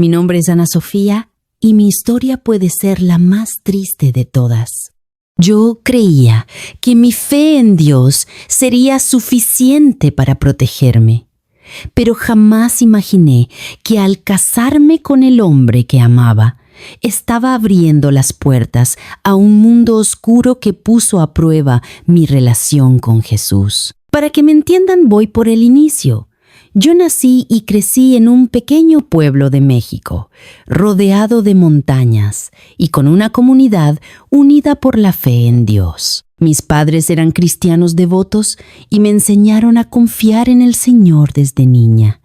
Mi nombre es Ana Sofía y mi historia puede ser la más triste de todas. Yo creía que mi fe en Dios sería suficiente para protegerme, pero jamás imaginé que al casarme con el hombre que amaba, estaba abriendo las puertas a un mundo oscuro que puso a prueba mi relación con Jesús. Para que me entiendan, voy por el inicio. Yo nací y crecí en un pequeño pueblo de México, rodeado de montañas y con una comunidad unida por la fe en Dios. Mis padres eran cristianos devotos y me enseñaron a confiar en el Señor desde niña.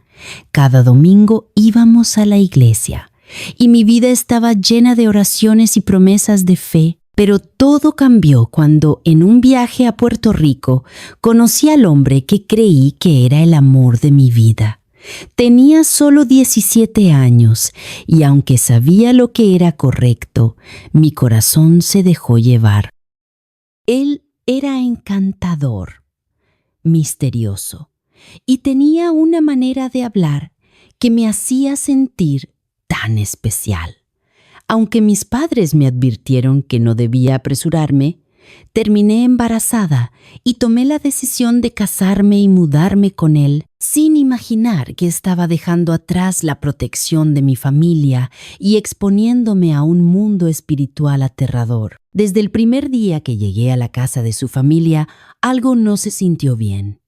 Cada domingo íbamos a la iglesia y mi vida estaba llena de oraciones y promesas de fe. Pero todo cambió cuando, en un viaje a Puerto Rico, conocí al hombre que creí que era el amor de mi vida. Tenía solo 17 años y aunque sabía lo que era correcto, mi corazón se dejó llevar. Él era encantador, misterioso y tenía una manera de hablar que me hacía sentir tan especial. Aunque mis padres me advirtieron que no debía apresurarme, terminé embarazada y tomé la decisión de casarme y mudarme con él, sin imaginar que estaba dejando atrás la protección de mi familia y exponiéndome a un mundo espiritual aterrador. Desde el primer día que llegué a la casa de su familia, algo no se sintió bien.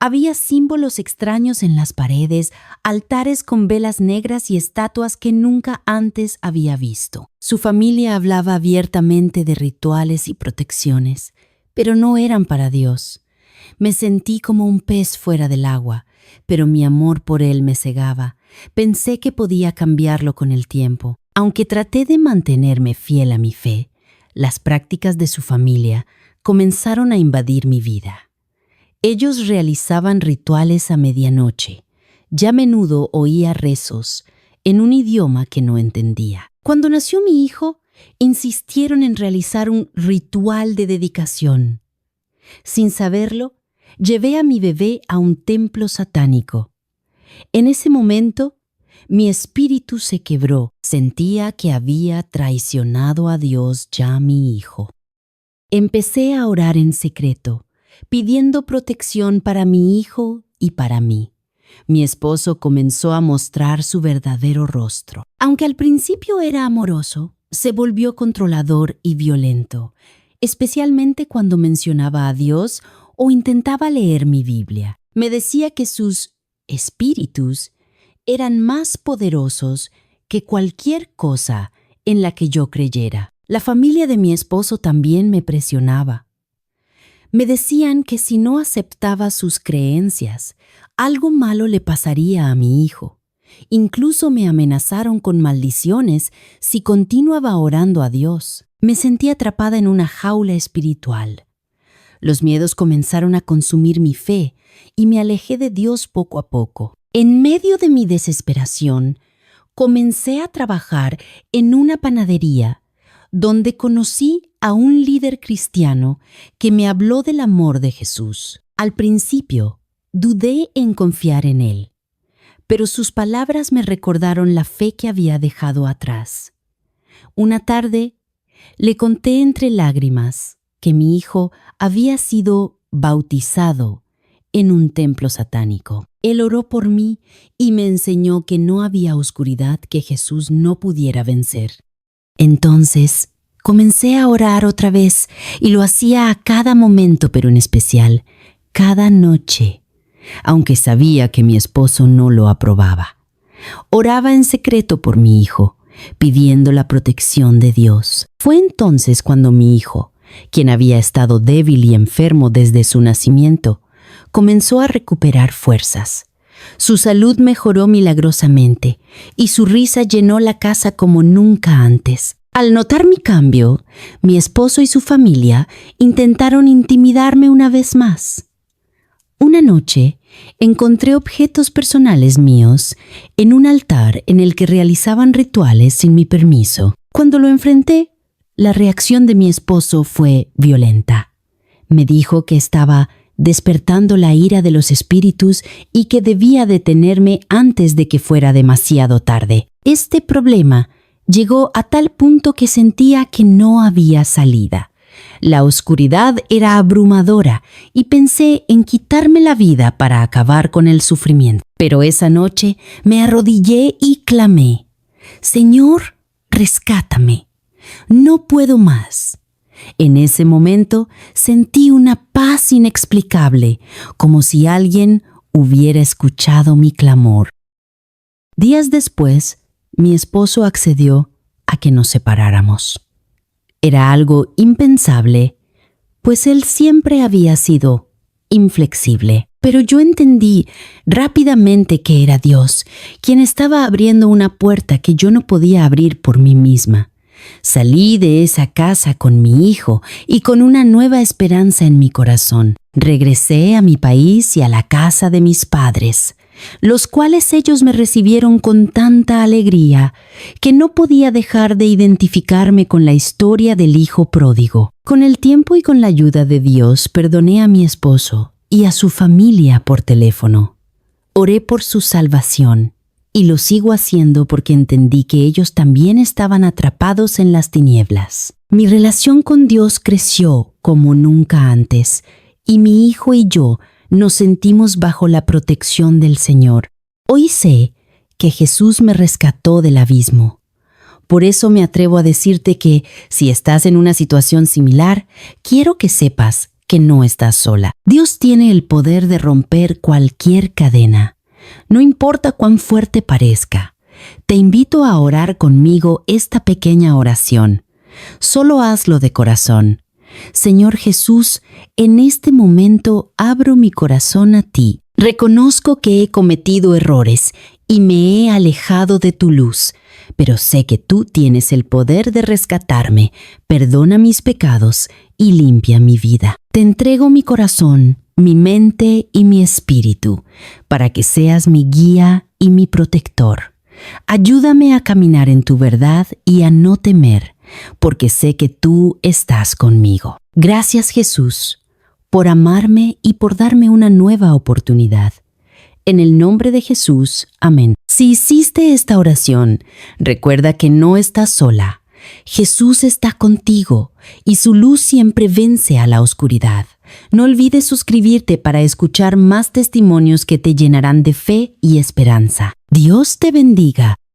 Había símbolos extraños en las paredes, altares con velas negras y estatuas que nunca antes había visto. Su familia hablaba abiertamente de rituales y protecciones, pero no eran para Dios. Me sentí como un pez fuera del agua, pero mi amor por él me cegaba. Pensé que podía cambiarlo con el tiempo. Aunque traté de mantenerme fiel a mi fe, las prácticas de su familia comenzaron a invadir mi vida. Ellos realizaban rituales a medianoche. Ya a menudo oía rezos en un idioma que no entendía. Cuando nació mi hijo, insistieron en realizar un ritual de dedicación. Sin saberlo, llevé a mi bebé a un templo satánico. En ese momento, mi espíritu se quebró. Sentía que había traicionado a Dios ya a mi hijo. Empecé a orar en secreto, pidiendo protección para mi hijo y para mí. Mi esposo comenzó a mostrar su verdadero rostro. Aunque al principio era amoroso, se volvió controlador y violento, especialmente cuando mencionaba a Dios o intentaba leer mi Biblia. Me decía que sus espíritus eran más poderosos que cualquier cosa en la que yo creyera. La familia de mi esposo también me presionaba. Me decían que si no aceptaba sus creencias, algo malo le pasaría a mi hijo. Incluso me amenazaron con maldiciones si continuaba orando a Dios. Me sentí atrapada en una jaula espiritual. Los miedos comenzaron a consumir mi fe y me alejé de Dios poco a poco. En medio de mi desesperación, comencé a trabajar en una panadería donde conocí a un líder cristiano que me habló del amor de Jesús. Al principio, dudé en confiar en él, pero sus palabras me recordaron la fe que había dejado atrás. Una tarde, le conté entre lágrimas que mi hijo había sido bautizado en un templo satánico. Él oró por mí y me enseñó que no había oscuridad que Jesús no pudiera vencer. Entonces, comencé a orar otra vez y lo hacía a cada momento, pero en especial, cada noche, aunque sabía que mi esposo no lo aprobaba. Oraba en secreto por mi hijo, pidiendo la protección de Dios. Fue entonces cuando mi hijo, quien había estado débil y enfermo desde su nacimiento, comenzó a recuperar fuerzas. Su salud mejoró milagrosamente y su risa llenó la casa como nunca antes. Al notar mi cambio, mi esposo y su familia intentaron intimidarme una vez más. Una noche, encontré objetos personales míos en un altar en el que realizaban rituales sin mi permiso. Cuando lo enfrenté, la reacción de mi esposo fue violenta. Me dijo que estaba despertando la ira de los espíritus y que debía detenerme antes de que fuera demasiado tarde. Este problema llegó a tal punto que sentía que no había salida. La oscuridad era abrumadora y pensé en quitarme la vida para acabar con el sufrimiento. Pero esa noche me arrodillé y clamé: Señor, rescátame. No puedo más. En ese momento sentí una paz inexplicable, como si alguien hubiera escuchado mi clamor. Días después, mi esposo accedió a que nos separáramos. Era algo impensable, pues él siempre había sido inflexible. Pero yo entendí rápidamente que era Dios quien estaba abriendo una puerta que yo no podía abrir por mí misma. Salí de esa casa con mi hijo y con una nueva esperanza en mi corazón. Regresé a mi país y a la casa de mis padres, los cuales ellos me recibieron con tanta alegría que no podía dejar de identificarme con la historia del hijo pródigo. Con el tiempo y con la ayuda de Dios perdoné a mi esposo y a su familia por teléfono. Oré por su salvación y lo sigo haciendo porque entendí que ellos también estaban atrapados en las tinieblas. Mi relación con Dios creció como nunca antes y mi hijo y yo nos sentimos bajo la protección del Señor. Hoy sé que Jesús me rescató del abismo. Por eso me atrevo a decirte que, si estás en una situación similar, quiero que sepas que no estás sola. Dios tiene el poder de romper cualquier cadena. No importa cuán fuerte parezca. Te invito a orar conmigo esta pequeña oración. Solo hazlo de corazón. Señor Jesús, en este momento abro mi corazón a ti. Reconozco que he cometido errores y me he alejado de tu luz, pero sé que tú tienes el poder de rescatarme. Perdona mis pecados y limpia mi vida. Te entrego mi corazón, mi mente y mi espíritu, para que seas mi guía y mi protector. Ayúdame a caminar en tu verdad y a no temer, porque sé que tú estás conmigo. Gracias, Jesús, por amarme y por darme una nueva oportunidad. En el nombre de Jesús, amén. Si hiciste esta oración, recuerda que no estás sola. Jesús está contigo y su luz siempre vence a la oscuridad. No olvides suscribirte para escuchar más testimonios que te llenarán de fe y esperanza. Dios te bendiga.